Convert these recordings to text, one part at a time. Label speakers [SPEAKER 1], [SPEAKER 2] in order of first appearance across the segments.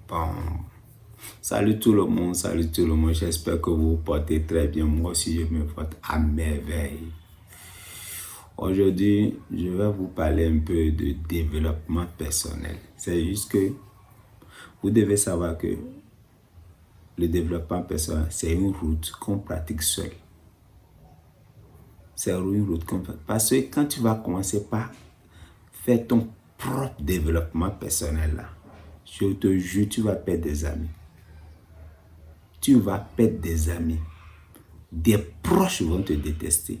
[SPEAKER 1] Bon, salut tout le monde, j'espère que vous vous portez très bien, moi aussi je me porte à merveille. Aujourd'hui, je vais vous parler un peu de développement personnel. C'est juste que vous devez savoir que le développement personnel, c'est une route qu'on pratique seul. C'est une route qu'on pratique. Parce que quand tu vas commencer par faire ton propre développement personnel, là, je te jure, tu vas perdre des amis. Tu vas perdre des amis. Des proches vont te détester.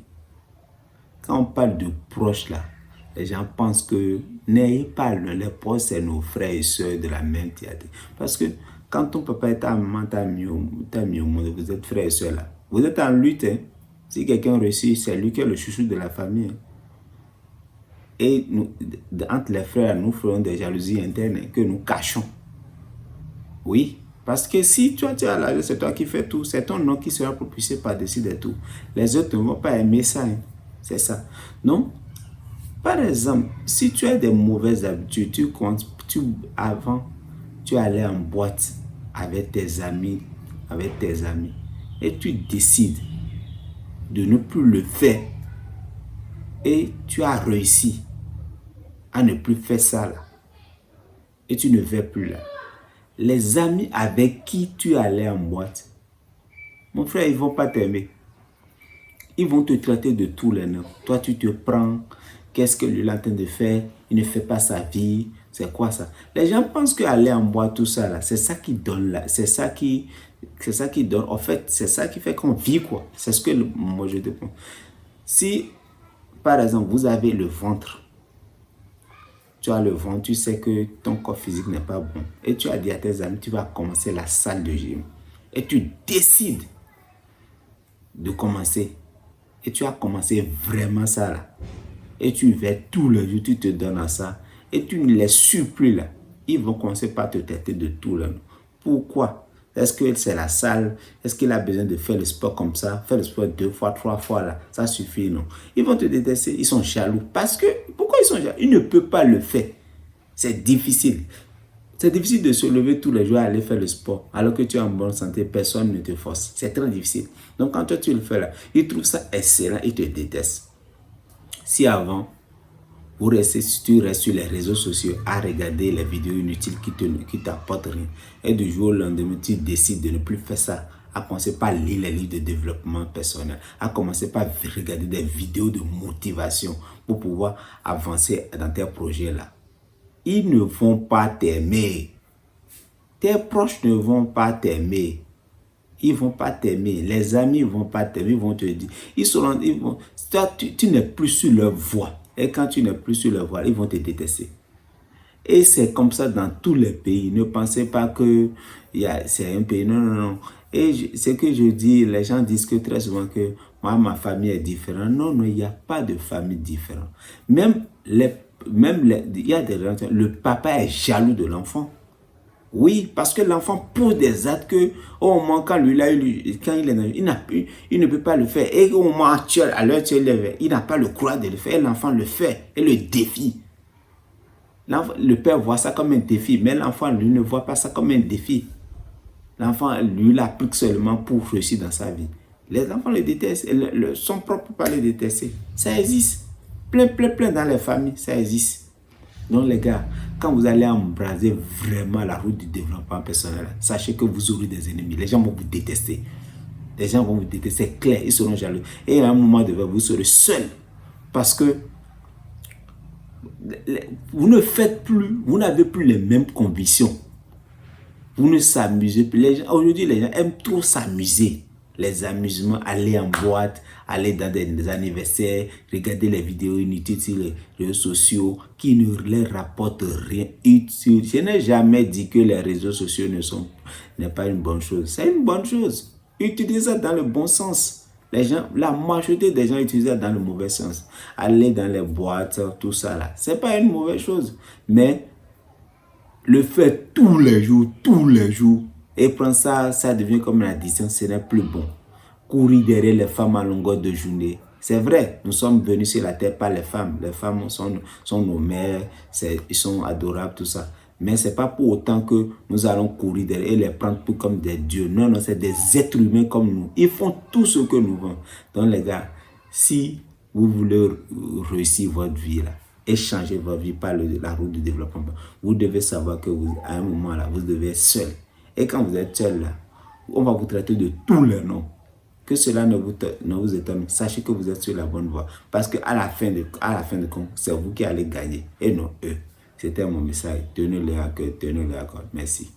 [SPEAKER 1] Quand on parle de proches là, les gens pensent que n'ayez pas les proches, c'est nos frères et soeurs de la même tiade. Parce que quand ton papa et ta maman t'a mis au monde, vous êtes frères et soeurs là. Vous êtes en lutte. Hein? Si quelqu'un réussit, c'est lui qui est le chouchou de la famille. Hein? Et nous, entre les frères, nous ferons des jalousies internes que nous cachons. Oui. Parce que si toi tu as l'argent, c'est toi qui fais tout, c'est ton nom qui sera propulsé par-dessus de tout. Les autres ne vont pas aimer ça. Hein. C'est ça. Donc, par exemple, si tu as des mauvaises habitudes, avant, tu allais en boîte avec tes amis, et tu décides de ne plus le faire, et tu as réussi à ne plus faire ça là, et tu ne vas plus là. Les amis avec qui tu allais en boîte, mon frère, ils ne vont pas t'aimer. Ils vont te traiter de tous les noms. Toi, tu te prends. Qu'est-ce que lui est en train de faire? Il ne fait pas sa vie. C'est quoi ça? Les gens pensent qu'aller en boîte, tout ça, là, c'est ça qui donne là. C'est ça qui donne. En fait, c'est ça qui fait qu'on vit, quoi. C'est ce que moi, je te prends. Si, par exemple, vous avez le ventre, tu as le ventre, tu sais que ton corps physique n'est pas bon. Et tu as dit à tes amis, tu vas commencer la salle de gym. Et tu décides de commencer. Et tu as commencé vraiment ça là. Et tu vas tous les jours, tu te donnes à ça. Et tu ne les suis plus là. Ils vont commencer par te traiter de tout là. Pourquoi? Est-ce que c'est la salle? Est-ce qu'il a besoin de faire le sport comme ça? Faire le sport 2 fois, 3 fois là. Ça suffit, non? Ils vont te détester. Ils sont jaloux. Parce que, pourquoi ils sont jaloux? Ils ne peuvent pas le faire. C'est difficile. C'est difficile de se lever tous les jours et aller faire le sport. Alors que tu es en bonne santé, personne ne te force. C'est très difficile. Donc quand toi tu le fais là, ils trouvent ça excellent, ils te détestent. Si avant, tu restes sur les réseaux sociaux à regarder les vidéos inutiles qui t'apportent rien, et du jour au lendemain, tu décides de ne plus faire ça, à commencer par lire les livres de développement personnel, à commencer par regarder des vidéos de motivation pour pouvoir avancer dans tes projets là. Ils ne vont pas t'aimer. Tes proches ne vont pas t'aimer. Ils ne vont pas t'aimer. Les amis ne vont pas t'aimer. Ils vont te dire. Toi, tu n'es plus sur leur voie. Et quand tu n'es plus sur leur voie, ils vont te détester. Et c'est comme ça dans tous les pays. Ne pensez pas que c'est un pays. Non, non, non. Et ce que je dis, les gens disent que très souvent que moi, ma famille est différente. Non, non, il n'y a pas de famille différente. Même il y a des gens, le papa est jaloux de l'enfant. Oui, parce que l'enfant pose des actes que au moment quand il ne peut pas le faire. Et au moment actuel, à l'heure actuelle, il n'a pas le courage de le faire. Et l'enfant le fait et le défie. Le père voit ça comme un défi, mais l'enfant, lui, ne voit pas ça comme un défi. L'enfant, lui, l'applique seulement pour réussir dans sa vie. Les enfants le détestent. Son propre père le déteste. Ça existe. Plein dans les familles, ça existe. Donc les gars, quand vous allez embraser vraiment la route du développement personnel, sachez que vous aurez des ennemis. Les gens vont vous détester. Les gens vont vous détester, c'est clair, ils seront jaloux. Et à un moment donné, vous serez seul. Parce que vous vous n'avez plus les mêmes convictions. Vous ne s'amusez plus. Aujourd'hui, les gens aiment trop s'amuser. Les amusements, aller en boîte, aller dans des anniversaires, regarder les vidéos inutiles sur les réseaux sociaux qui ne leur rapportent rien utile. Je n'ai jamais dit que les réseaux sociaux n'est pas une bonne chose. C'est une bonne chose. Utilisez ça dans le bon sens. La majorité des gens utilisent ça dans le mauvais sens. Aller dans les boîtes, tout ça là, c'est pas une mauvaise chose. Mais le faire tous les jours, et prendre ça, ça devient comme une addiction, ce n'est plus bon. Courir derrière les femmes à longueur de journée. C'est vrai, nous sommes venus sur la terre par les femmes. Les femmes sont nos mères, ils sont adorables, tout ça. Mais ce n'est pas pour autant que nous allons courir derrière et les prendre tout comme des dieux. Non, non, c'est des êtres humains comme nous. Ils font tout ce que nous voulons. Donc les gars, si vous voulez réussir votre vie là, et changer votre vie par la route du développement, vous devez savoir que à un moment là, vous devez être seul. Et quand vous êtes seul là, on va vous traiter de tous les noms. Que cela ne vous étonne. Sachez que vous êtes sur la bonne voie. Parce qu'à la fin de compte, c'est vous qui allez gagner et non eux. C'était mon message. Tenez-le à cœur, tenez-le à cœur. Merci.